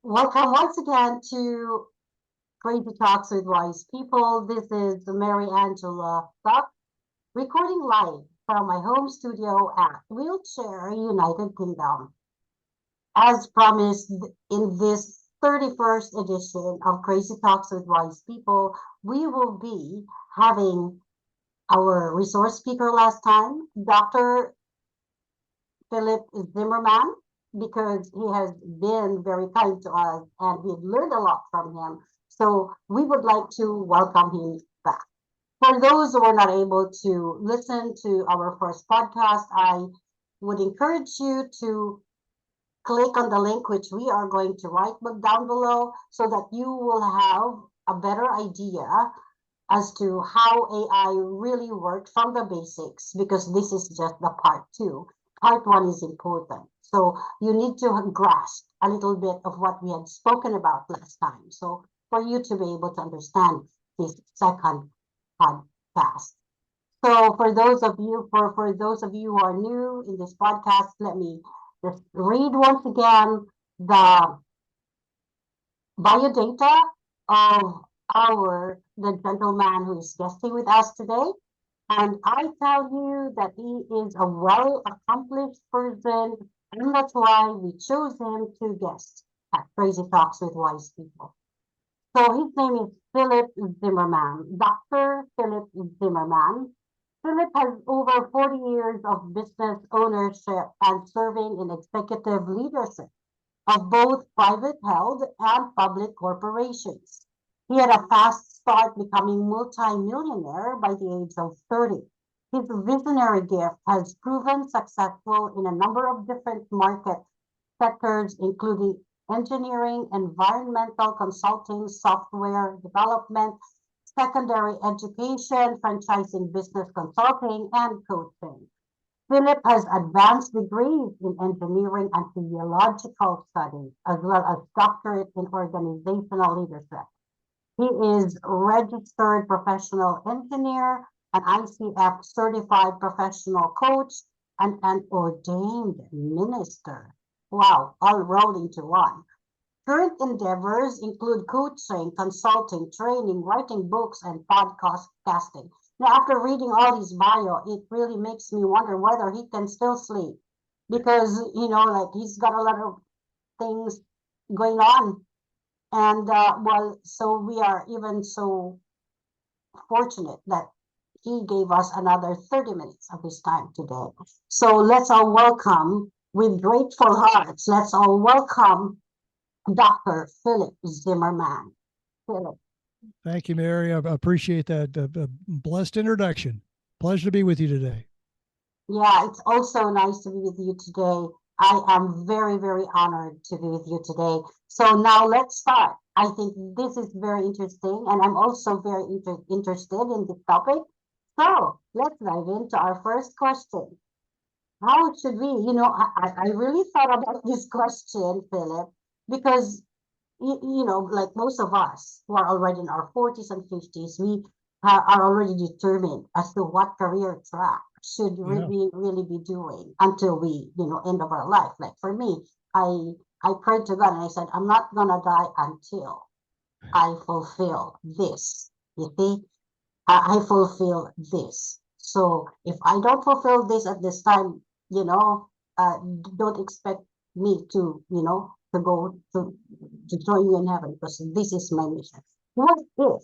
Welcome once again to Crazy Talks with Wise People. This is Mary Angela Tuck, recording live from my home studio at Wheelchair United Kingdom. As promised in this 31st edition of Crazy Talks with Wise People, we will be having our resource speaker last time, Dr. Philip Zimmerman, because he has been very kind to us and we've learned a lot from him. So we would like to welcome him back. For those who are not able to listen to our first podcast, I would encourage you to click on the link which we are going to write down below so that you will have a better idea as to how AI really worked from the basics, because this is just the part two. Part one is important. So you need to grasp a little bit of what we had spoken about last time. So for you to be able to understand this second podcast. So for those of you who are new in this podcast, let me just read once again the biodata of the gentleman who is guesting with us today. And I tell you that he is a well accomplished person, and that's why we chose him to guest at Crazy Talks with Wise People. So his name is Philip Zimmerman, Dr. Philip Zimmerman. Philip has over 40 years of business ownership and serving in executive leadership of both private held and public corporations. He had a fast start becoming multi-millionaire by the age of 30. His visionary gift has proven successful in a number of different market sectors, including engineering, environmental consulting, software development, secondary education, franchising, business consulting, and coaching. Philip has advanced degrees in engineering and theological studies, as well as doctorate in organizational leadership. He is registered professional engineer, an ICF certified professional coach, and an ordained minister. Wow, all rolled into one. Current endeavors include coaching, consulting, training, writing books, and podcasting. Now, after reading all his bio, it really makes me wonder whether he can still sleep because, like he's got a lot of things going on. And so we are even so fortunate that he gave us another 30 minutes of his time today. So let's all welcome with grateful hearts. Let's all welcome Dr. Philip Zimmerman. Philip. Thank you, Mary. I appreciate that blessed introduction. Pleasure to be with you today. Yeah, it's also nice to be with you today. I am very, very honored to be with you today. So now let's start. I think this is very interesting, and I'm also very interested in this topic. So let's dive into our first question. How should we, I really thought about this question, Philip, because like most of us who are already in our 40s and 50s, we are already determined as to what career track should we really be doing until we, end of our life. Like for me, I prayed to God and I said, I'm not gonna die until I fulfill this. You see, I fulfill this. So if I don't fulfill this at this time, don't expect me to, to go to join you in heaven because this is my mission. What if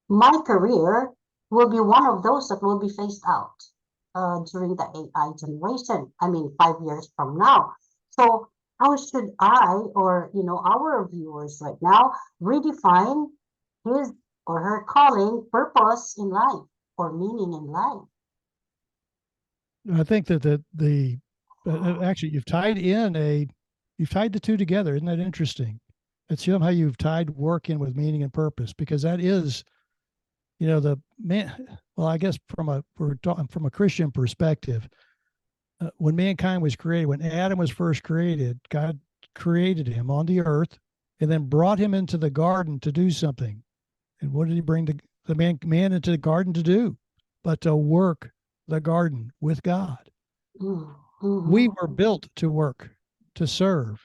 my career will be one of those that will be phased out during the AI generation? I mean, 5 years from now. So how should I or our viewers right now redefine his or her calling, purpose in life or meaning in life? I think that actually you've tied the two together. Isn't that interesting? It's somehow you've tied work in with meaning and purpose, because that is, the man. Well, I guess from a Christian perspective, when mankind was created, when Adam was first created, God created him on the earth and then brought him into the garden to do something. And what did he bring the man into the garden to do? But to work the garden with God. Mm-hmm. We were built to work, to serve.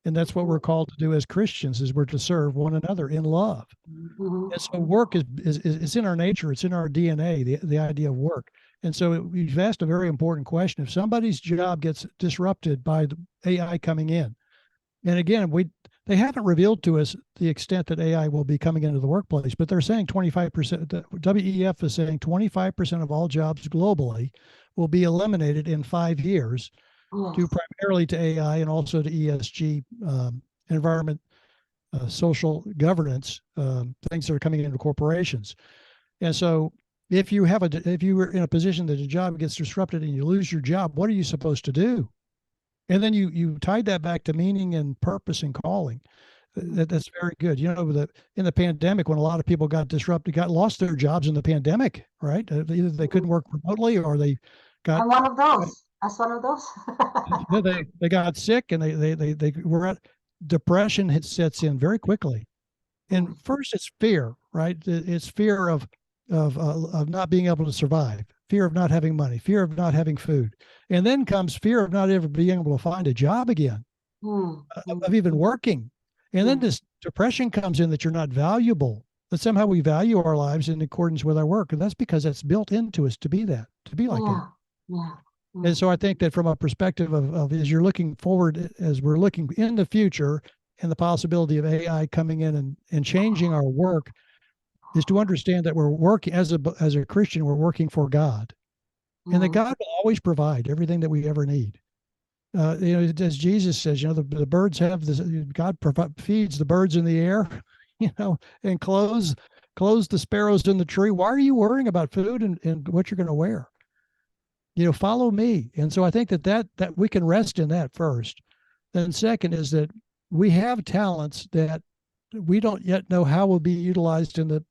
And that's what we're called to do as Christians, is we're to serve one another in love. Mhm. And so work is in our nature. It's in our DNA, the idea of work. And so we've asked a very important question. If somebody's job gets disrupted by the AI coming in, and again, they haven't revealed to us the extent that AI will be coming into the workplace, but they're saying 25%, the WEF is saying 25% of all jobs globally will be eliminated in 5 years, due Yes. primarily to AI and also to ESG, environment, social governance, things that are coming into corporations. And so if you were in a position that a job gets disrupted and you lose your job, what are you supposed to do? And then you tied that back to meaning and purpose and calling. That's very good. You know, in the pandemic, when a lot of people got disrupted, got lost their jobs in the pandemic, right? Either they couldn't work remotely, or they got I'm one of those. That's one of those. they got sick, and they were at depression sets in very quickly. And first, it's fear, right? It's fear of not being able to survive, fear of not having money, fear of not having food, and then comes fear of not ever being able to find a job again, Mm, mm, of even working. And then mm, this depression comes in, that you're not valuable, that somehow we value our lives in accordance with our work. And that's because it's built into us to be that, to be like that. yeah, yeah. And Mm, so I think that from a perspective of as you're looking forward, as we're looking in the future and the possibility of AI coming in and changing our work, is to understand that we're working as a Christian, we're working for God, and that mm, God will always provide everything that we ever need. As Jesus says, the birds have this. God feeds the birds in the air, and clothes the sparrows in the tree. Why are you worrying about food and what you're going to wear? Follow me. And so I think that we can rest in that first. Then second is that we have talents that we don't yet know how will be utilized in the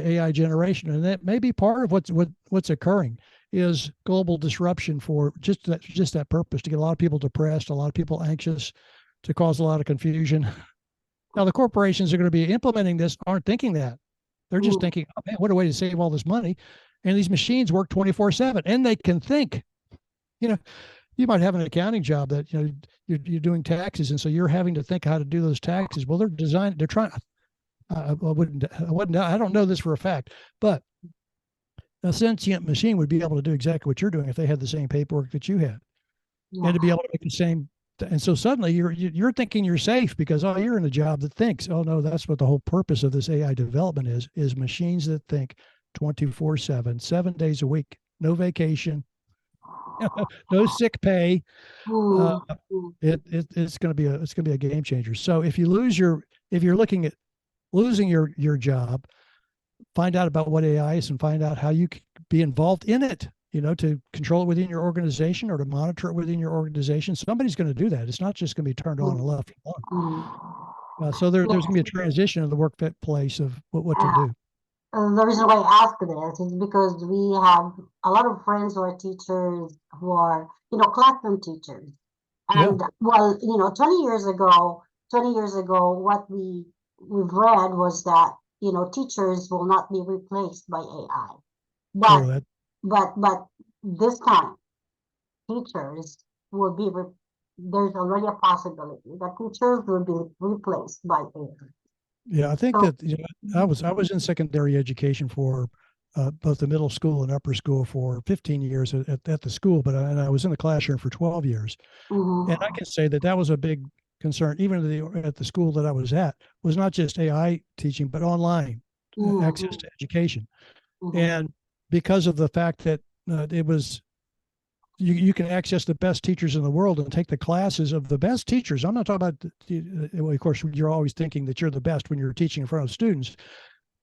AI generation, and that may be part of what's occurring, is global disruption for just that purpose, to get a lot of people depressed, a lot of people anxious, to cause a lot of confusion. Now the corporations are going to be implementing this aren't thinking that. They're just mm, thinking, oh man, what a way to save all this money. And these machines work 24/7, and they can think. You know, you might have an accounting job that you're doing taxes, and so you're having to think how to do those taxes. Well, they're trying. I don't know this for a fact, but a sentient machine would be able to do exactly what you're doing if they had the same paperwork that you had, and yeah. to be able to make the same. And so suddenly you're thinking you're safe because, oh, you're in a job that thinks. Oh no, that's what the whole purpose of this AI development is machines that think 24/7, 7 days a week, no vacation, no sick pay. Uh, Mm, mm, it's going to be a game changer. So if you're looking at losing your job, find out about what AI is and find out how you can be involved in it, to control it within your organization or to monitor it within your organization. Somebody's going to do that. It's not just going to be turned on and mm, left alone. mm. So there's going Yes. to be a transition in the workplace of what to do. The reason why I ask this is because we have a lot of friends who are teachers who are, classroom teachers. Yeah. And well, 20 years ago, what we've read was that, teachers will not be replaced by AI. Oh, But that. but this time, teachers will be there's already a possibility that teachers will be replaced by AI. Yeah, I think So, that I was in secondary education for both the middle school and upper school for 15 years at the school, but I was in the classroom for 12 years. And I mhm, can say that was a big concern, even at the school that I was at, was not just AI teaching, but online access mhm, to education. mhm, And because of the fact that it was, you can access the best teachers in the world and take the classes of the best teachers. I'm not talking about, well, of course, you're always thinking that you're the best when you're teaching in front of students,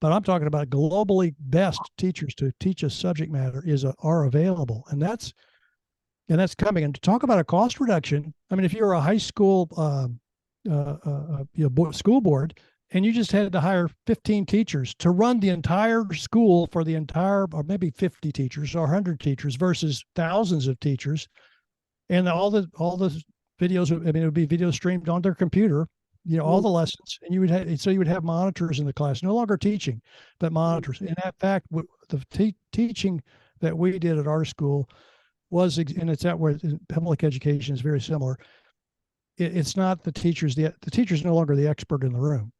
but I'm talking about globally best teachers to teach a subject matter are available. And that's coming. And to talk about a cost reduction, I mean, if you're a high school school board and you just had to hire 15 teachers to run the entire school for the entire, or maybe 50 teachers or 100 teachers versus thousands of teachers, and all the videos, I mean, it would be video streamed on their computer, all mhm, the lessons, and you would have monitors in the class, no longer teaching, but monitors. And in fact, the teaching that we did at our school and it's at where public education is very similar. it's not the teachers. The teacher's no longer the expert in the room.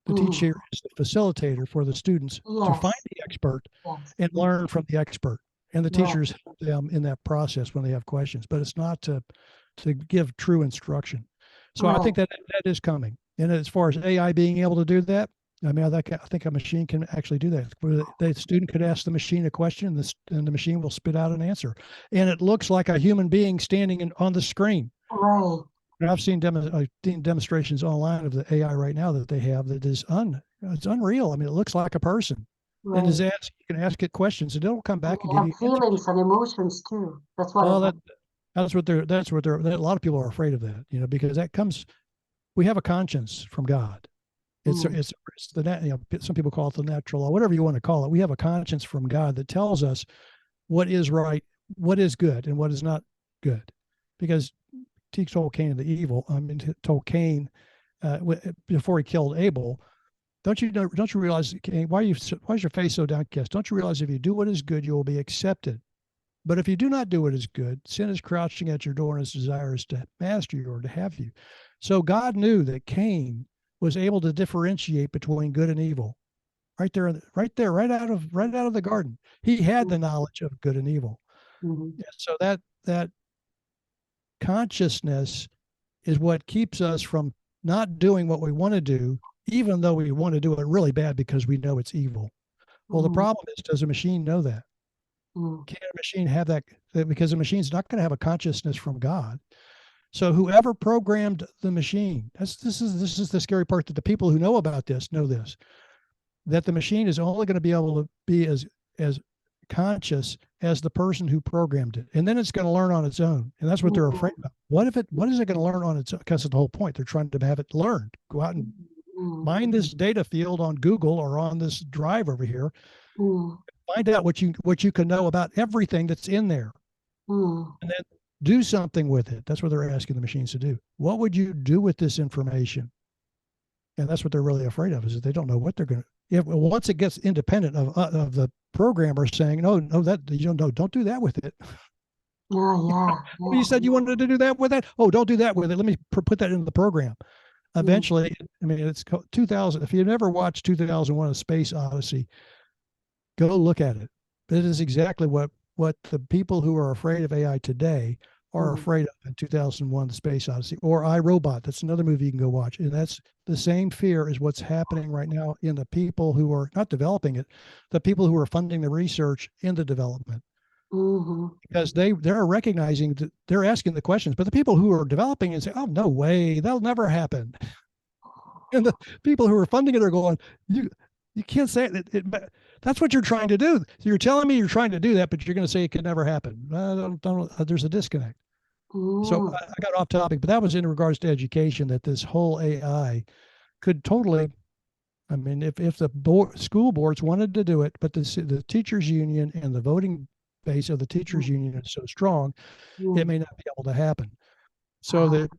The teacher is the facilitator for the students to find Yes, the expert yes, and learn from the expert. And the right, teachers help them in that process when they have questions, but it's not to give true instruction. So I right. think that is coming. And as far as AI being able to do that, I mean, I think a machine can actually do that. Where the student could ask the machine a question, and the machine will spit out an answer, and it looks like a human being standing on the screen. Right, And I've seen demonstrations online of the AI right now that they have that is it's unreal. I mean, it looks like a person, and right. you can ask it questions, and it'll come And back and they give have you answers. feelings and emotions too. That's what I Well, heard. that's what they're. A lot of people are afraid of that, because that comes. We have a conscience from God. Mm, It's some people call it the natural law, whatever you want to call it. We have a conscience from God that tells us what is right, what is good, and what is not good, because he told Cain the evil. I mean, he told Cain before he killed Abel. Don't you know? Don't you realize, Cain, why is your face so downcast? Don't you realize if you do what is good, you will be accepted? But if you do not do what is good, sin is crouching at your door and its desire is to master you or to have you. So God knew that Cain was able to differentiate between good and evil. Right there, right out of the garden. He had mm, the knowledge of good and evil. mm, And so that consciousness is what keeps us from not doing what we want to do, even though we want to do it really bad because we know it's evil. Well, the mm, problem is, does a machine know that? mm, Can a machine have that? Because the machine's not going to have a consciousness from God. So whoever programmed the machine, this is the scary part, that the people who know about this know this, that the machine is only going to be able to be as conscious as the person who programmed it, and then it's going to learn on its own, and that's what they're afraid mm, of. What is it going to learn on its own? Because of the whole point, they're trying to have it learned. Go out and mm, mine this data field on Google or on this drive over here. mm, Find out what you can know about everything that's in there, mm, and then do something with it. That's what they're asking the machines to do. What would you do with this information? And that's what they're really afraid of, is that they don't know what they're going to. If once it gets independent of the programmer saying, no, that you don't know, don't do that with it. yeah, yeah, Well, you yeah. said you wanted to do that with that. Oh, don't do that with it. Let me put that into the program. Mm, Eventually, I mean, it's 2000. If you've never watched 2001: A Space Odyssey, go look at it. It is exactly what the people who are afraid of AI today are mm, afraid of in 2001: The Space Odyssey, or I, Robot. That's another movie you can go watch, and that's the same fear is what's happening right now in the people who are not developing it, the people who are funding the research in the development, mhm, because they're recognizing that they're asking the questions, but the people who are developing it say, "Oh, no way, that'll never happen," and the people who are funding it are going, "You can't say it that's what you're trying to do. So you're telling me you're trying to do that, but you're going to say it could never happen. There's a disconnect." So mm, I got off topic, but that was in regards to education, that this whole AI could totally, I mean, if the school boards wanted to do it, but the teachers union and the voting base of the teachers mm, union is so strong, it mm. may not be able to happen. So Ah, that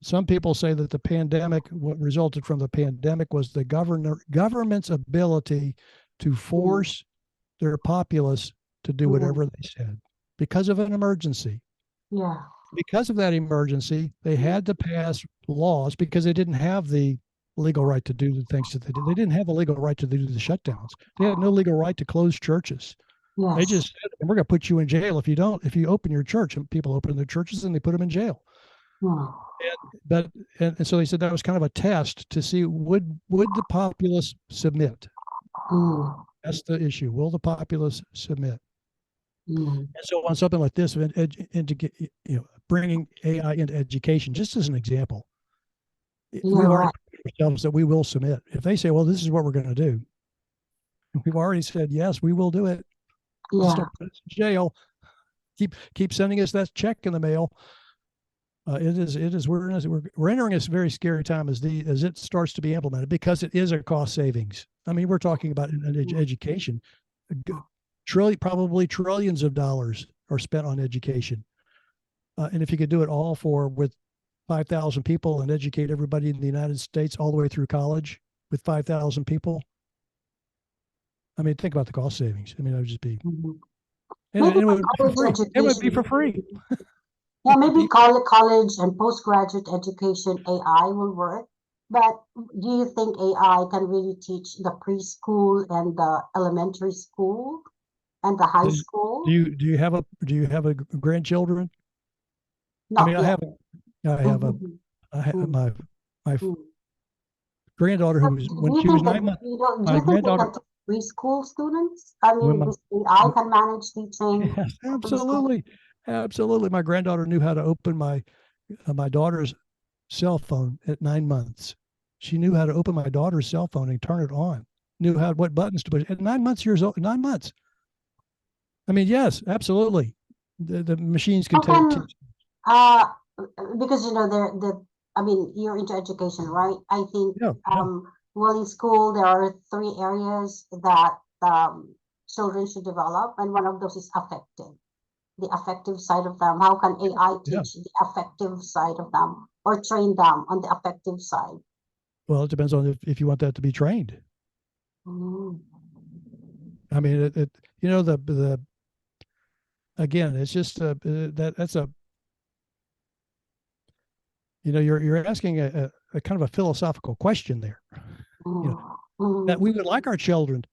some people say that the pandemic, what resulted from the pandemic was the government's ability to mm, force their populace to do mm, whatever they said because of an emergency. yeah. Because of that emergency, they had to pass laws because they didn't have the legal right to do the things that they did. They didn't have the legal right to do the shutdowns. They had no legal right to close churches. They Yes. just said, we're going to put you in jail if you open your church. And people open their churches and they put them in jail. Mm, But and so they said that was kind of a test to see would the populace submit. mm, That's the issue. Will the populace submit? mm. And so on something like this, bringing AI into education, just as an example, Yeah, we've already right. put ourselves that we will submit. If they say, well, this is what we're going to do, we've already said, yes, we will do it. Just Yeah. don't put us in jail. Keep sending us that check in the mail. We're entering a very scary time as it starts to be implemented, because it is a cost savings. I mean, we're talking about an Mm, education, probably trillions of dollars are spent on education. And if you could do it all with 5,000 people and educate everybody in the United States all the way through college with 5,000 people, I mean, think about the cost savings. I mean, it would just be, mhm. and Maybe it the would be for college free. It would be education. for free. Yeah, the maybe people. college and postgraduate education AI will work. But do you think AI can really teach the preschool and the elementary school and the high Do, school? do you have a grandchildren? I mean, Not yet. I have a Mm, I have mm, my mm. granddaughter So who was do when you she was think that 9 months. do My you think they granddaughter, can teach preschool students? I when mean, my this AI can manage teaching yes, a preschool. absolutely, absolutely. My granddaughter knew how to open my daughter's cell phone at 9 months. She knew how to open my daughter's cell phone and turn it on. Knew how what buttons to push at 9 months years old. 9 months. I mean, yes, absolutely. The machines can How can teach. uh because you know the I mean you're into education, right? I think Yeah, yeah. well in school there are three areas that children should develop, and one of those is affective. The affective side of them. How can AI Yeah. teach the affective side of them or train them on the affective side? Well, it depends on if you want that to be trained. Mm. I mean, you know, the again, it's just that's a you're asking a kind of a philosophical question there. You know, Mm. that we Mm. would like our children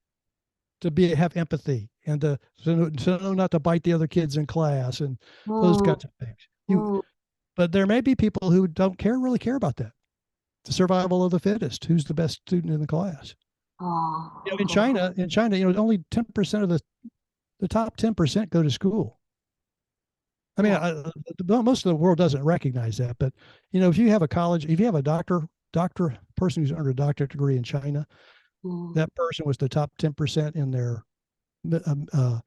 to be have empathy and to know not to bite the other kids in class and those Mm. kinds of things. Mm. But there may be people who don't really care about that. The survival of the fittest. Who's the best student in the class? You know, Okay. In China, only 10% of the top 10% go to school. I mean, Yeah. most of the world doesn't recognize that, but if you have a college, if you have a doctor person who's earned a doctorate degree in China, Mm. that person was the top 10% in their um, uh,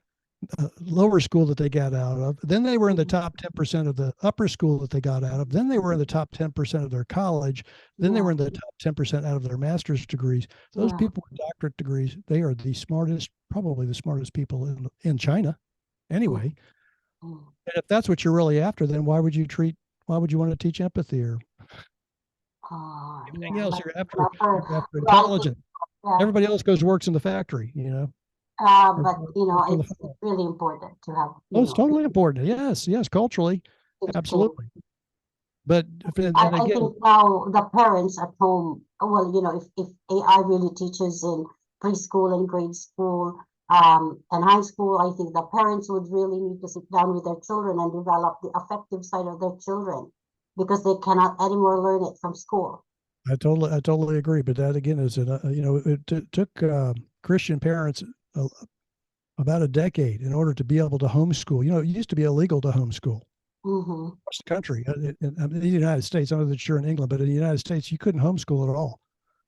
lower school that they got out of. Then they were in the Mm. top 10% of the upper school that they got out of. Then they were in the top 10% of their college. Then they were Yeah. in the top 10% out of their master's degrees. Those Yeah. people with doctorate degrees, they are the smartest, probably the smartest people in China Mm. anyway. Mm. And if that's what you're really after, then why would you want to teach empathy or anything Yeah, else? but you know, You're after yeah, I think intelligence. yeah, Everybody else goes works in the factory, or but you know, works on the it's farm. really important to have, Oh, it's totally important. Yes, yes, culturally, teaching. absolutely. But and I again, think now the parents at home, well, you know, if AI really teaches in preschool and grade school, and high school, I think the parents would really need to sit down with their children and develop the affective side of their children because they cannot anymore learn it from school. I totally agree. But that again is it took Christian parents uh, about a decade in order to be able to homeschool. It used to be illegal to homeschool Mm-hmm. across the country. In the United States, I don't know that you're in England, but in the United States, you couldn't homeschool at all.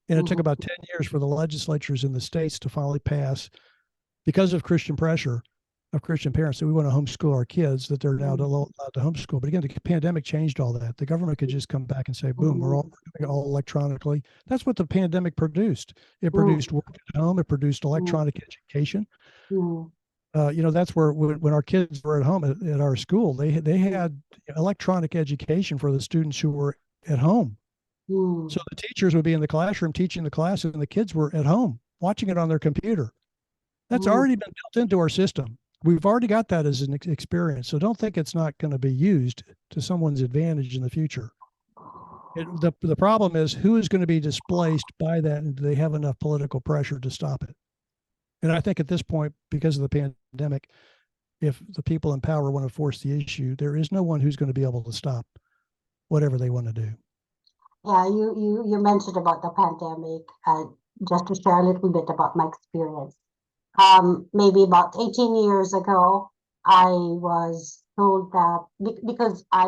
And it took Mm-hmm. about 10 years for the legislatures in the states to finally pass, because of Christian pressure of Christian parents, that we want to homeschool our kids, that they're now allowed to homeschool. But again, the pandemic changed all that. The government could just come back and say, boom, we're Mm-hmm. all doing it all electronically. That's what the pandemic produced. It produced Mm-hmm. work at home. It produced electronic education. Mm-hmm. That's where when our kids were at home at our school, they had electronic education for the students who were at home. Mm-hmm. So the teachers would be in the classroom teaching the class, and the kids were at home watching it on their computer. That's Mm-hmm. already been built into our system. We've already got that as an experience. So don't think it's not going to be used to someone's advantage in the future. The problem is who is going to be displaced by that, and do they have enough political pressure to stop it? And I think at this point, because of the pandemic, if the people in power want to force the issue, there is no one who's going to be able to stop whatever they want to do. Yeah, you mentioned about the pandemic, just to share a little bit about my experience. Maybe about 18 years ago, I was told that because I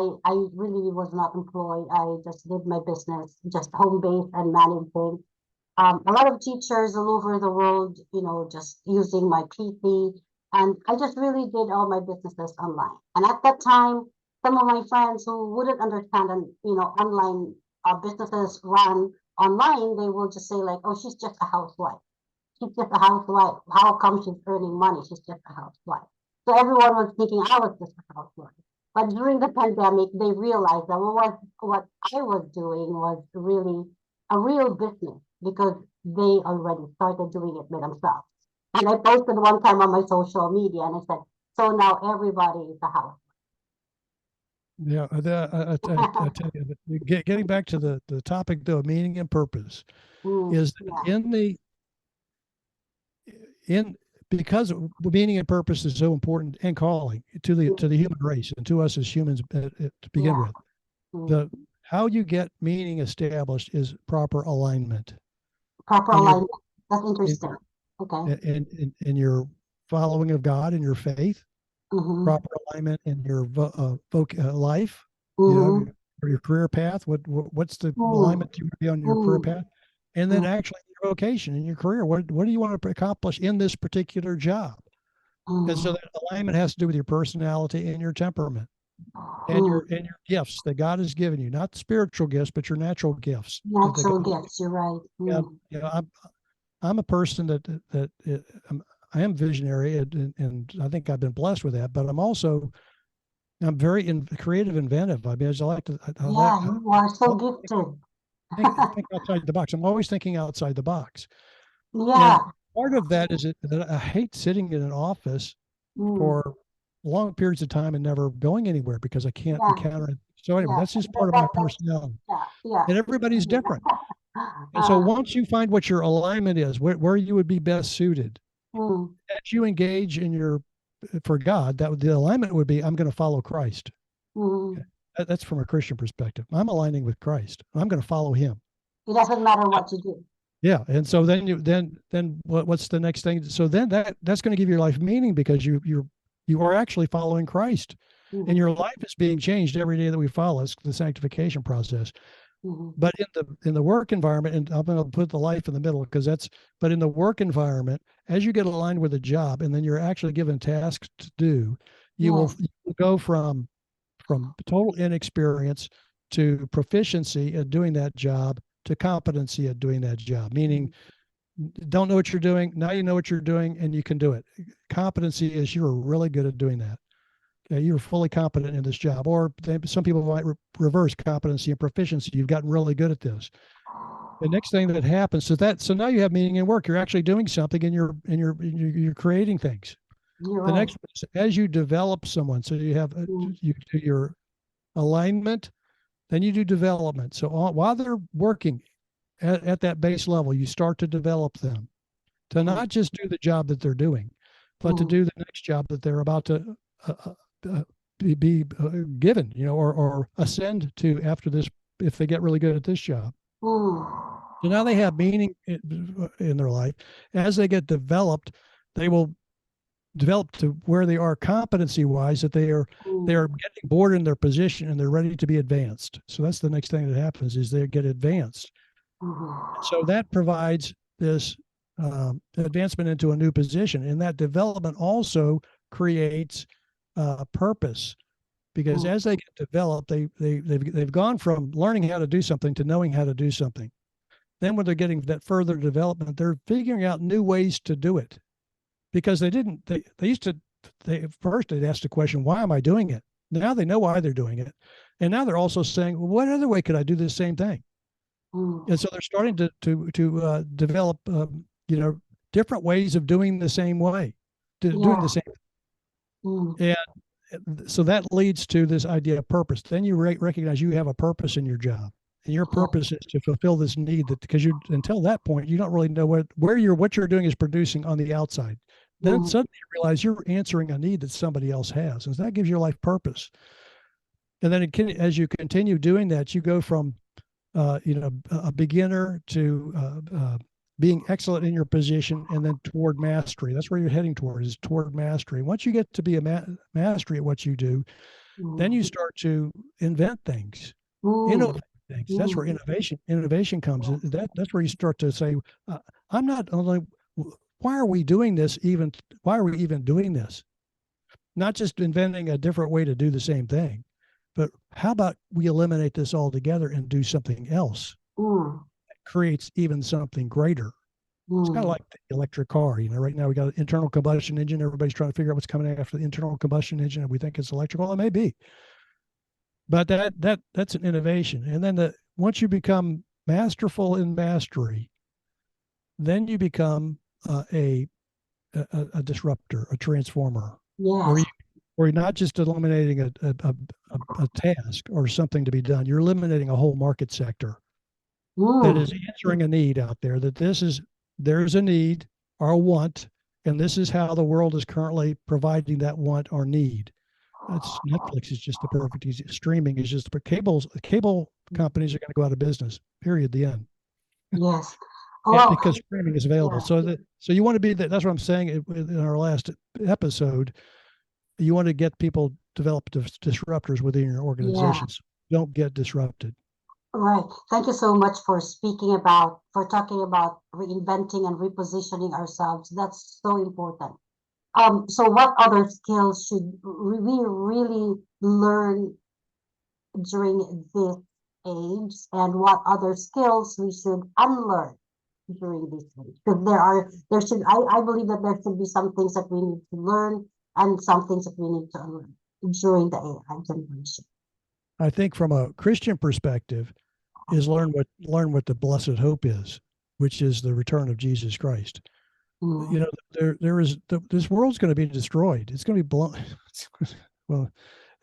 really was not employed, I just did my business, just home based and managing. A lot of teachers all over the world, you know, just using my PT. And I just really did all my businesses online. And at that time, some of my friends who wouldn't understand and, you know, online businesses run online, they will just say like, oh, she's just a housewife. She's just a housewife. How come she's earning money? She's just a housewife. So everyone was thinking I was just a housewife. But during the pandemic, they realized that what I was doing was really a real business because they already started doing it by themselves. And I posted one time on my social media and I said, so now everybody is a house. Yeah, I tell you, getting back to the topic though, of meaning and purpose, is that Yeah. in because meaning and purpose is so important and calling to the human race and to us as humans to begin Yeah. with. The how you get meaning established is proper alignment Proper in your alignment. That's in interesting. your Okay. in your following of God in your faith, Mm-hmm. proper alignment in your life, you know, Mm-hmm. or your career path. What's the Mm, alignment you want to be on your career mm, path, and then mm, actually your vocation in your career. What do you want to accomplish in this particular job? And so mm, that alignment has to do with your personality and your temperament mm. and your gifts that God has given you, not spiritual gifts, but your natural gifts that Natural God. gifts, you're right. Yeah, Mm. you know, I'm a person I am visionary, and I think I've been blessed with that. But I'm very creative, inventive. I mean, Yeah, you are so gifted. think outside the box. I'm always thinking outside the box, and Yeah. part of that is that I hate sitting in an office Mm. for long periods of time and never going anywhere because I can't Yeah. encounter it. So anyway, Yeah. that's just part of my personality, Yeah. Yeah. and everybody's different. And so Uh, once you find what your alignment is, where you would be best suited, mm, as you engage in your for God, the alignment would be I'm going to follow Christ. mm. Okay. That's from a Christian perspective. I'm aligning with Christ. I'm going to follow Him. It doesn't matter what you do. Yeah, and so then what's the next thing? So then that's going to give your life meaning because you are actually following Christ, and Mm-hmm. your life is being changed every day that we follow. It's the sanctification process. Mm-hmm. But in the work environment, and I'm going to put the life in the middle because that's. But in the work environment, as you get aligned with a job, and then you're actually given tasks to do, Yes. you will go from total inexperience to proficiency at doing that job to competency at doing that job, meaning don't know what you're doing. Now you know what you're doing and you can do it. Competency is you're really good at doing that. Okay, you're fully competent in this job. Or some people might reverse competency and proficiency. You've gotten really good at this. The next thing that happens is so now you have meaning in work. You're actually doing something and you're creating things. You're The right. next is as you develop someone, so Mm, you do your alignment, then you do development. So while they're working at that base level, you start to develop them to mm, not just do the job that they're doing, but to mm, do the next job that they're about to uh, uh, uh, given, you know, or ascend to after this if they get really good at this job. mm, So now they have meaning in their life. As they get developed, they will develop to where they are competency wise that they mm, are getting bored in their position and they're ready to be advanced. So that's the next thing that happens is they get advanced. mhm. So that provides this advancement into a new position, and that development also creates purpose because Mm, as they get developed, they've gone from learning how to do something to knowing how to do something. Then when they're getting that further development, they're figuring out new ways to do it because they used to they first they'd ask the question, why am I doing it? Now they know why they're doing it, and now they're also saying, well, what other way could I do the same thing? And mm. so they're starting to develop you know different ways of doing the same way, doing the Yeah. same. Mm, And so that leads to this idea of purpose. Then you recognize you have a purpose in your job, and your yeah. purpose is to fulfill this need that because you until that point you don't really know what you're doing is producing on the outside. Then Mm, suddenly you realize you're answering a need that somebody else has, and that gives your life purpose. And then as you continue doing that, you go from you know, a beginner to being excellent in your position and then toward mastery. That's where you're heading toward is toward mastery. Once you get to be a mastery at what you do, then mm, you start to invent things, mm, innovate things. That's where mm. innovation comes. Yes. That's where you start to say, I'm not only, why are we doing this even, why are we even doing this? Not just inventing a different way to do the same thing, but how about we eliminate this altogether and do something else Mm, that creates even something greater? It's kind of mm. like the electric car. You know, right now we got an internal combustion engine. Everybody's trying to figure out what's coming after the internal combustion engine, and we think it's electrical. It may be, but that's an innovation. And then once you become masterful in mastery, then you become a disruptor, a transformer, where Yes. or you're not just eliminating a task or something to be done. You're eliminating a whole market sector that is answering a need out there. There's a need or a want, and this is how the world is currently providing that want or need. That's Netflix is just the perfect streaming is just but cable companies are going to go out of business. Period. The end. Yes. Well, Because streaming is available. yeah. So you want to be that. That's what I'm saying in our last episode. You want to get people develop disruptors within your Yeah. organizations. Don't get disrupted. Right. Thank you so much for for talking about reinventing and repositioning ourselves. That's so important. So what other skills should we really learn during this age, and what other skills we should unlearn during this age? Because I believe that there should be some things that we need to learn and some things that we need to unlearn during the AI generation. I think from a Christian perspective, is learn what the blessed hope is, which is the return of Jesus Christ. Mm. You know, this world's going to be destroyed. It's going to be blown. Well,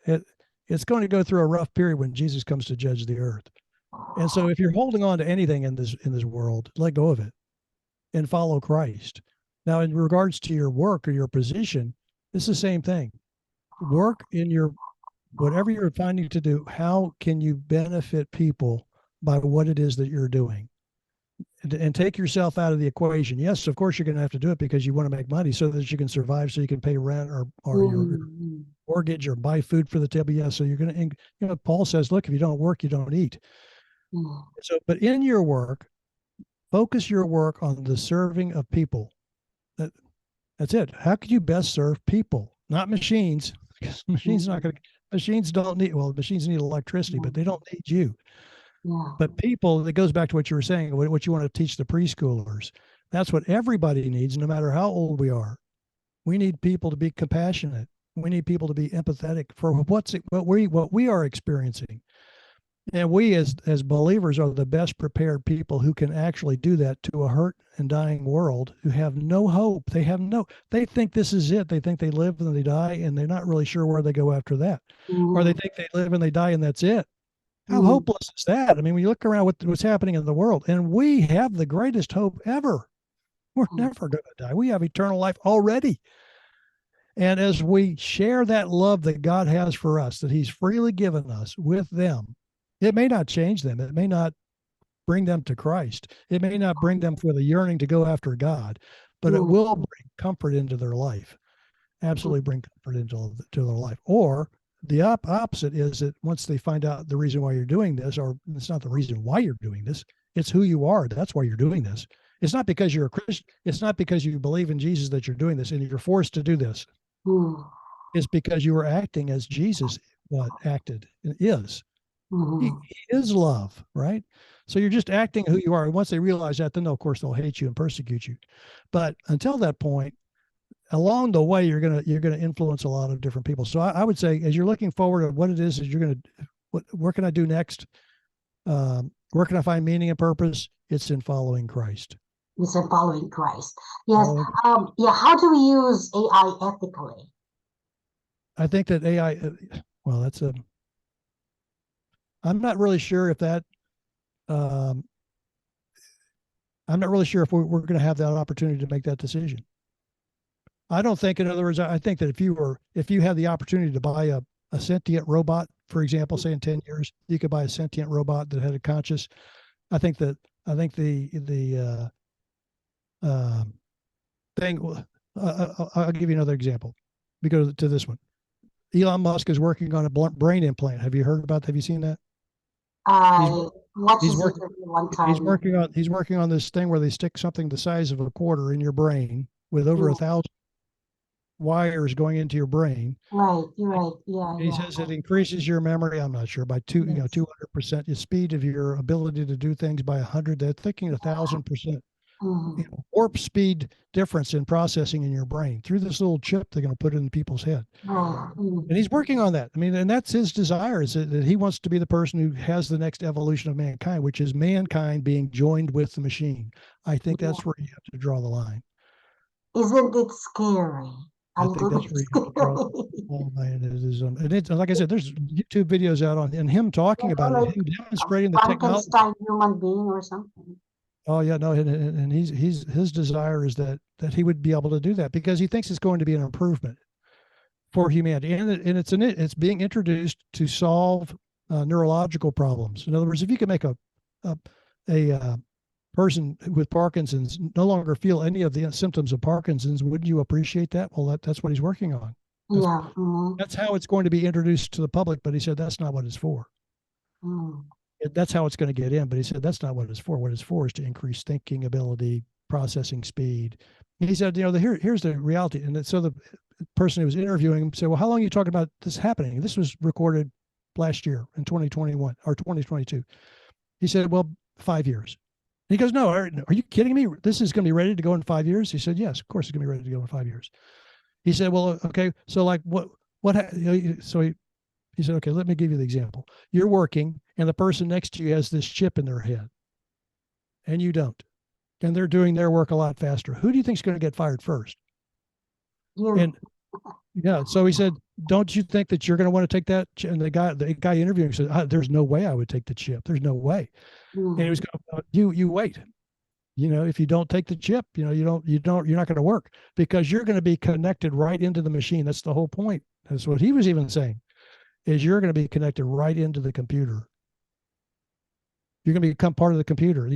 it's going to go through a rough period when Jesus comes to judge the earth. And so, if you're holding on to anything in this world, let go of it and follow Christ. Now, in regards to your work or your position, it's the same thing. Work in your whatever you're finding to do. How can you benefit people by what it is that you're doing? And take yourself out of the equation. Yes, of course, you're going to have to do it because you want to make money so that you can survive, so you can pay rent or your mortgage or buy food for the table. Yeah, so you're going to, Paul says, look, if you don't work, you don't eat. So, but in your work, focus your work on the serving of people. That's it. How could you best serve people, not machines? Because machines don't need, well, machines need electricity, but they don't need you. Yeah. But people, it goes back to what you were saying, what you want to teach the preschoolers. That's what everybody needs, no matter how old we are. We need people to be compassionate. We need people to be empathetic for what we are experiencing. And we as believers are the best prepared people who can actually do that to a hurt and dying world who have no hope. They think this is it. They think they live and they die, and they're not really sure where they go after that. Or they think they live and they die and that's it. How hopeless is that? I mean, when you look around what's happening in the world, and we have the greatest hope ever. We're never going to die. We have eternal life already. And as we share that love that God has for us, that he's freely given us with them, it may not change them. It may not bring them to Christ. It may not bring them with a yearning to go after God, but it will bring comfort into their life. Absolutely bring comfort into their life. Or the opposite is that once they find out the reason why you're doing this, or it's not the reason why you're doing this, it's who you are. That's why you're doing this. It's not because you're a Christian. It's not because you believe in Jesus that you're doing this and you're forced to do this. It's because you are acting as Jesus acted and is. He is love, right? So you're just acting who you are. And once they realize that, then of course they'll hate you and persecute you. But until that point, along the way, you're gonna influence a lot of different people. So I would say, as you're looking forward to what it is that you're gonna, where can I do next? Where can I find meaning and purpose? It's in following Christ. It's in following Christ. Yes. Yeah. How do we use AI ethically? I think that AI. Well, that's a. I'm not really sure if that. I'm not really sure if we're going to have that opportunity to make that decision. I don't think, in other words, I think that if you had the opportunity to buy a sentient robot, for example, say in 10 years, you could buy a sentient robot that had a conscious. I think the thing. I'll give you another example. We go to this one. Elon Musk is working on a brain implant. Have you heard about? Have you seen that? I watched his interview one time. He's working on this thing where they stick something the size of a quarter in your brain with over 1,000 wires going into your brain. Right, you're right. Yeah. He says it increases your memory. I'm not sure by 200%. The speed of your ability to do things by 100. They're thinking 1,000%. Warp speed difference in processing in your brain through this little chip they're going to put in people's head. And he's working on that. I mean, and that's his desire, is that he wants to be the person who has the next evolution of mankind, which is mankind being joined with the machine. I think that's where you have to draw the line. Isn't it scary? A I think little that's bit where you have to draw the scary. line. It is, and it's like I said, there's YouTube videos out on and him talking about it, Like him a demonstrating the technology. Frankenstein human being or something. Oh yeah, no, and he's his desire is that he would be able to do that because he thinks it's going to be an improvement for humanity, and it's being introduced to solve neurological problems. In other words, if you can make a, a person with Parkinson's no longer feel any of the symptoms of Parkinson's, wouldn't you appreciate that? Well, that's what he's working on. That's Yeah. that's how it's going to be introduced to the public. But he said that's not what it's for. Mm. That's how it's going to get in. But he said that's not what it's for. What it's for is to increase thinking ability, processing speed. And he said, here's the reality. And so the person who was interviewing him said, well, how long are you talking about this happening? This was recorded last year in 2021 or 2022. He said, well, 5 years. And he goes, no, are you kidding me? This is going to be ready to go in 5 years? He said, yes, of course it's going to be ready to go in 5 years. He said, well, okay, so like so he said, okay, let me give you the example. You're working and the person next to you has this chip in their head and you don't. And they're doing their work a lot faster. Who do you think is going to get fired first? You. And yeah, so he said, don't you think that you're going to want to take that? And the guy interviewing said, there's no way I would take the chip. There's no way. And he was going, you wait. If you don't take the chip, you're not going to work because you're going to be connected right into the machine. That's the whole point. That's what he was even saying is you're going to be connected right into the computer. You're going to become part of the computer.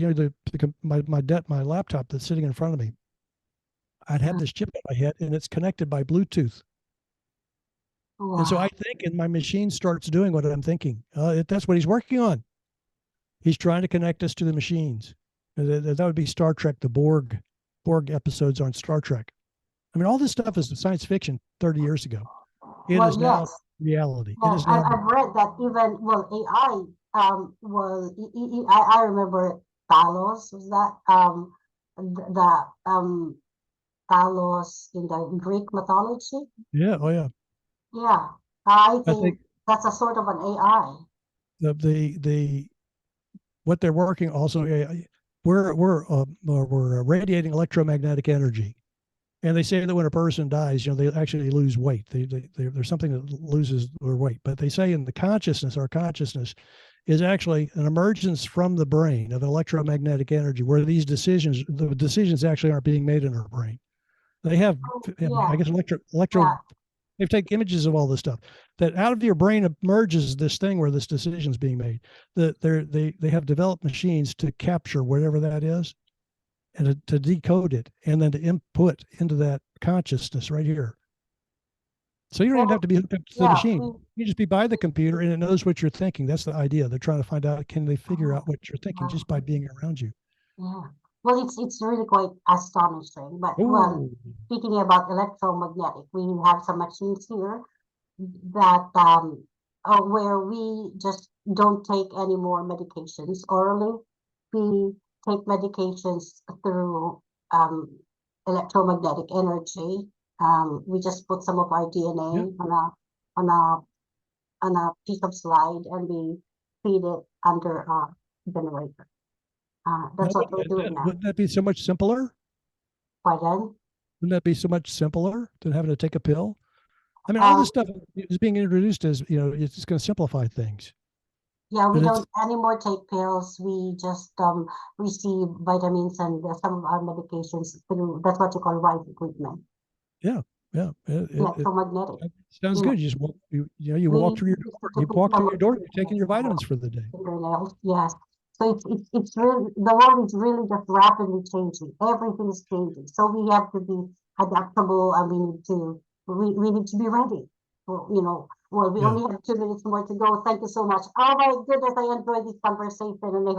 My laptop that's sitting in front of me, I'd have this chip in my head and it's connected by Bluetooth. Wow. And so I think, and my machine starts doing what I'm thinking. That's what he's working on. He's trying to connect us to the machines. That would be Star Trek, the Borg episodes on Star Trek. I mean, all this stuff is science fiction 30 years ago. It is now reality. It is now. I've read that even, AI, I remember Talos, was that, Talos in the Greek mythology? Yeah. Oh yeah. Yeah. I I think think that's a sort of an AI. the what they're working also, we're radiating electromagnetic energy. And they say that when a person dies, they actually lose weight. There's something that loses their weight. But they say in our consciousness is actually an emergence from the brain of electromagnetic energy, where the decisions actually aren't being made in our brain. They have, I guess, Yeah. they take images of all this stuff. That out of your brain emerges this thing where this decision is being made. That they have developed machines to capture whatever that is and to decode it and then to input into that consciousness right here. So you don't even have to be hooked up to the machine. You just be by the computer and it knows what you're thinking. That's the idea. They're trying to find out, can they figure out what you're thinking just by being around you? Yeah. Well, it's really quite astonishing. But speaking about electromagnetic, we have some machines here that where we just don't take any more medications orally. We take medications through electromagnetic energy. We just put some of our DNA on a piece of slide and we feed it under a generator. That's what we're doing now. Wouldn't that be so much simpler? Pardon? Wouldn't that be so much simpler than having to take a pill? I mean, all this stuff is being introduced as, it's just going to simplify things. Yeah, we don't anymore take pills. We just receive vitamins and some of our medications through, that's what you call right equipment. Yeah. Electromagnetic. Sounds good. You just walk, you walk through your door. You walk through your door, you're taking your vitamins for the day. Yes. So it's really, the world is really just rapidly changing. Everything is changing. So we have to be adaptable and we need to be ready. We only have 2 minutes more to go. Thank you so much. Oh my goodness, I enjoyed this conversation and I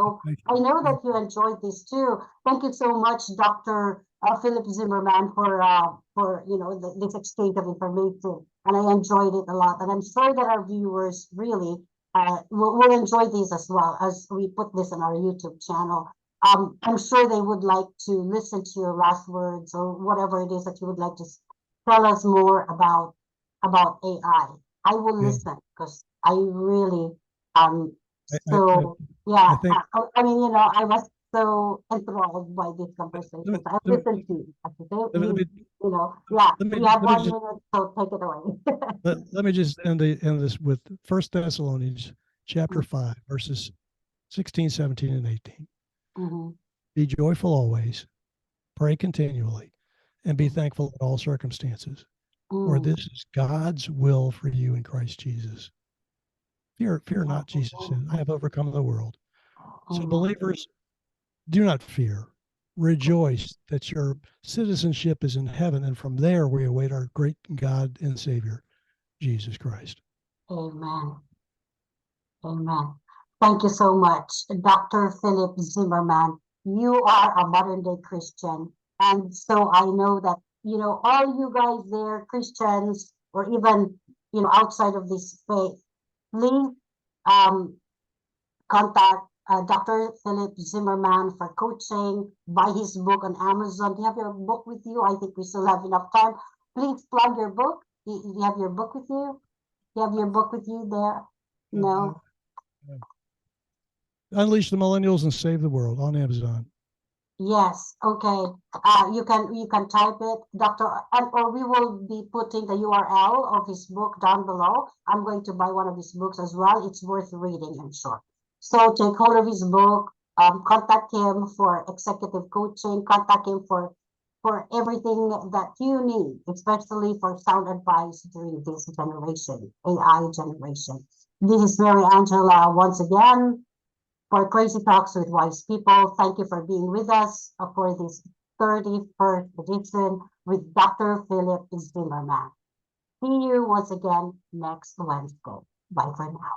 know that you enjoyed this too. Thank you so much, Dr. Philip Zimmerman, for this exchange of information. And I enjoyed it a lot. And I'm sure that our viewers really will enjoy these as well as we put this on our YouTube channel. I'm sure they would like to listen to your last words or whatever it is that you would like to tell us more about AI. I will listen because I really I mean, I was so enthralled by these conversations. I let me, listen to you. I say, let me, you know, yeah, let me, we have let me one just minute, so take it away. let me just end this with First Thessalonians chapter 5, verses 16, 17, and 18. Mhm. Be joyful always, pray continually, and be Mhm. thankful in all circumstances, for Mm. this is God's will for you in Christ Jesus. Fear not, Jesus said, I have overcome the world. So, Amen. believers, do not fear. Rejoice that your citizenship is in heaven, and from there we await our great God and Savior, Jesus Christ. Amen. Amen. Thank you so much, Dr. Philip Zimmerman. You are a modern day Christian. And so I know that, all you guys there, Christians, or even, outside of this faith, please um, contact Dr. Philip Zimmerman for coaching. Buy his book on Amazon. Do you have your book with you? I think we still have enough time. Please plug your book. Do you have your book with you? Do you have your book with you there? No. Unleash the Millennials and Save the World on Amazon. Yes, okay. You can type it, Doctor, and or we will be putting the URL of his book down below. I'm going to buy one of his books as well. It's worth reading, I'm sure. So take hold of his book. Contact him for executive coaching. Contact him for everything that you need, especially for sound advice during this generation, AI generation. This is Mary Angela once again for Crazy Talks with Wise People. Thank you for being with us for this 31st edition with Dr. Philip Zimmerman. See you once again next Wednesday. Bye for now.